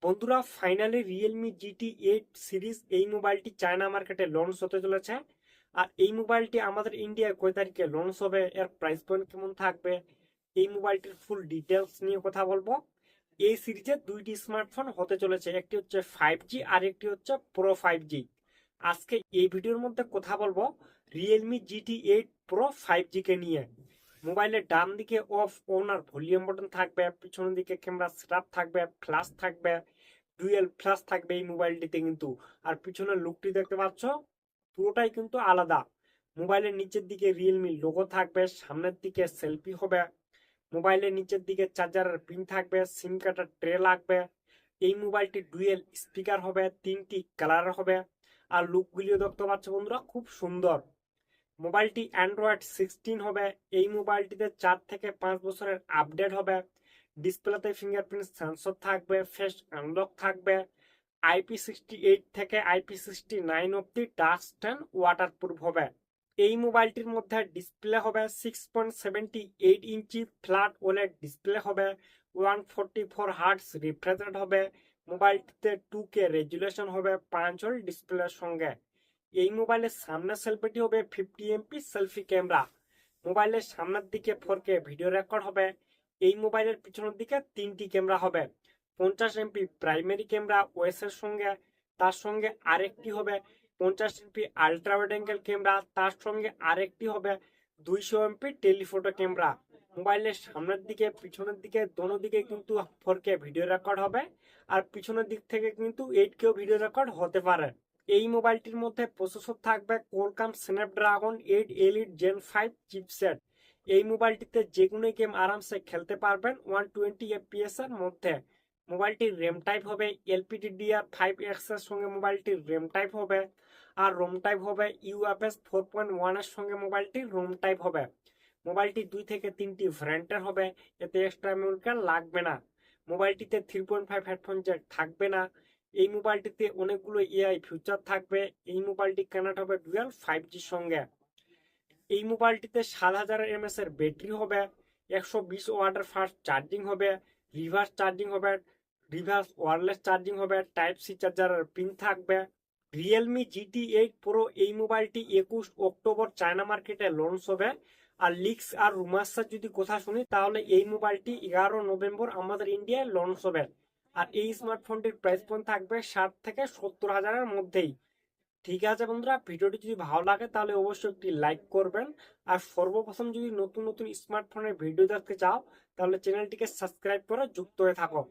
বন্ধুরা, finally Realme GT8 series এই মোবাইলটি চায়না মার্কেটে লঞ্চ হতে চলেছে। আর এই মোবাইলটি আমাদের ইন্ডিয়ায় কয় তারিখে লঞ্চ হবে, এর প্রাইস পয়েন্ট কেমন থাকবে, এই মোবাইলটির ফুল ডিটেলস নিয়ে কথা বলবো। এই সিরিজে দুইটি স্মার্টফোন হতে চলেছে, একটি হচ্ছে 5G আর একটি হচ্ছে প্রো 5G। আজকে এই ভিডিওর মধ্যে কথা বলবো রিয়েলমি GT8 প্রো 5G কে নিয়ে। মোবাইলের ডান দিকে অফ অন আর ভলিউম বাটন থাকবে, পিছনের দিকে ক্যামেরা সেটআপ থাকবে, ফ্ল্যাশ থাকবে, ডুয়েল ফ্ল্যাশ থাকবে এই মোবাইলটিতে কিন্তু। আর পিছনের লুকটি দেখতে পাচ্ছ, পুরোটাই কিন্তু আলাদা। মোবাইলের নিচের দিকে রিয়েলমি লোগো থাকবে, সামনের দিকে সেলফি হবে, মোবাইলের নিচের দিকে চার্জারের পিন থাকবে, সিম কার্ডের ট্রে লাগবে। এই মোবাইলটি ডুয়েল স্পিকার হবে, 3টি কালার হবে। আর লুকগুলিও দেখতে পাচ্ছ বন্ধুরা, খুব সুন্দর। মোবাইলটি অ্যান্ড্রয়েড 16 হবে। এই মোবাইলটিতে 4 থেকে 5 বছরের আপডেট হবে। ডিসপ্লেতে ফিঙ্গারপ্রিন্ট সেন্সর থাকবে, ফেস আনলক থাকবে। IP68 থেকে IP69 অব্দি ডাস্ট অ্যান্ড ওয়াটারপ্রুফ হবে। এই মোবাইলটির মধ্যে ডিসপ্লে হবে 6.78 ইঞ্চি ফ্ল্যাট ওলেড ডিসপ্লে হবে। 144 হার্টস রিফ্রেশ রেট হবে। মোবাইলটিতে 2K রেজুলেশন হবে 5 ডিসপ্লের সঙ্গে। এই মোবাইলের সামনের সেলফিটি হবে 50 MP সেলফি ক্যামেরা। মোবাইলের সামনের দিকে 4K ভিডিও রেকর্ড হবে। এই মোবাইলের পিছনের দিকে 3টি ক্যামেরা হবে। 50 MP প্রাইমারি ক্যামেরা ওএস এর সঙ্গে, তার সঙ্গে আরেকটি হবে 50 MP ultra wide angle camera, তার সঙ্গে আরেকটি হবে 200 MP টেলিফোটো ক্যামেরা। মোবাইলের সামনের দিকে পিছনের দিকে দোনো দিকে কিন্তু 4K ভিডিও রেকর্ড হবে। আর পিছনের দিক থেকে কিন্তু 8K ভিডিও রেকর্ড হতে পারে। এই মোবাইলটির মধ্যে প্রসেসর থাকবে Qualcomm Snapdragon 8 elite gen 5 chipset. এই মোবাইলটিতে যে কোনো গেম আরামসে খেলতে পারবেন 120 FPS এর মধ্যে। মোবাইলটির র্যাম টাইপ হবে LPDDR5X এর সঙ্গে মোবাইলটির র্যাম টাইপ হবে। আর রোম টাইপ হবে UFS 4.1 এর সঙ্গে মোবাইলটির রোম টাইপ হবে। মোবাইলটি 2 থেকে 3টি ভ্যারিয়েন্টের হবে, এতে এক্সট্রা মেমোরি কার্ড লাগবে না। মোবাইলটিতে 3.5 হেডফোন জ্যাক থাকবে না। এই মোবাইলটিতে অনেকগুলো AI ফিচার থাকবে। এই মোবাইলটি কানেক্ট হবে ডুয়াল 5G সঙ্গে। এই মোবাইলটিতে 7000 mAh এর ব্যাটারি হবে। 120 ওয়াটের ফাস্ট চার্জিং হবে। রিভার্স চার্জিং হবে, রিভার্স ওয়্যারলেস চার্জিং হবে। টাইপ সি চার্জারের পিন থাকবে। রিয়েলমি GT8 প্রো এই মোবাইলটি 21 অক্টোবর চায়না মার্কেটে লঞ্চ হবে। আর লিক্স আর রুমার্সের যদি কথা শুনি, তাহলে এই মোবাইলটি 11 নভেম্বর আমাদের ইন্ডিয়ায় লঞ্চ হবে। আর এই স্মার্টফোনটির প্রাইস পয়েন্ট থাকবে 60 থেকে 70 হাজারের মধ্যেই। ঠিক আছে বন্ধুরা, ভিডিওটি যদি ভালো লাগে তাহলে অবশ্যই একটি লাইক করবেন। আর সর্বপ্রথম যদি নতুন নতুন স্মার্টফোনের ভিডিও দেখতে চাও, তাহলে চ্যানেলটিকে সাবস্ক্রাইব করে যুক্ত হয়ে থাকো।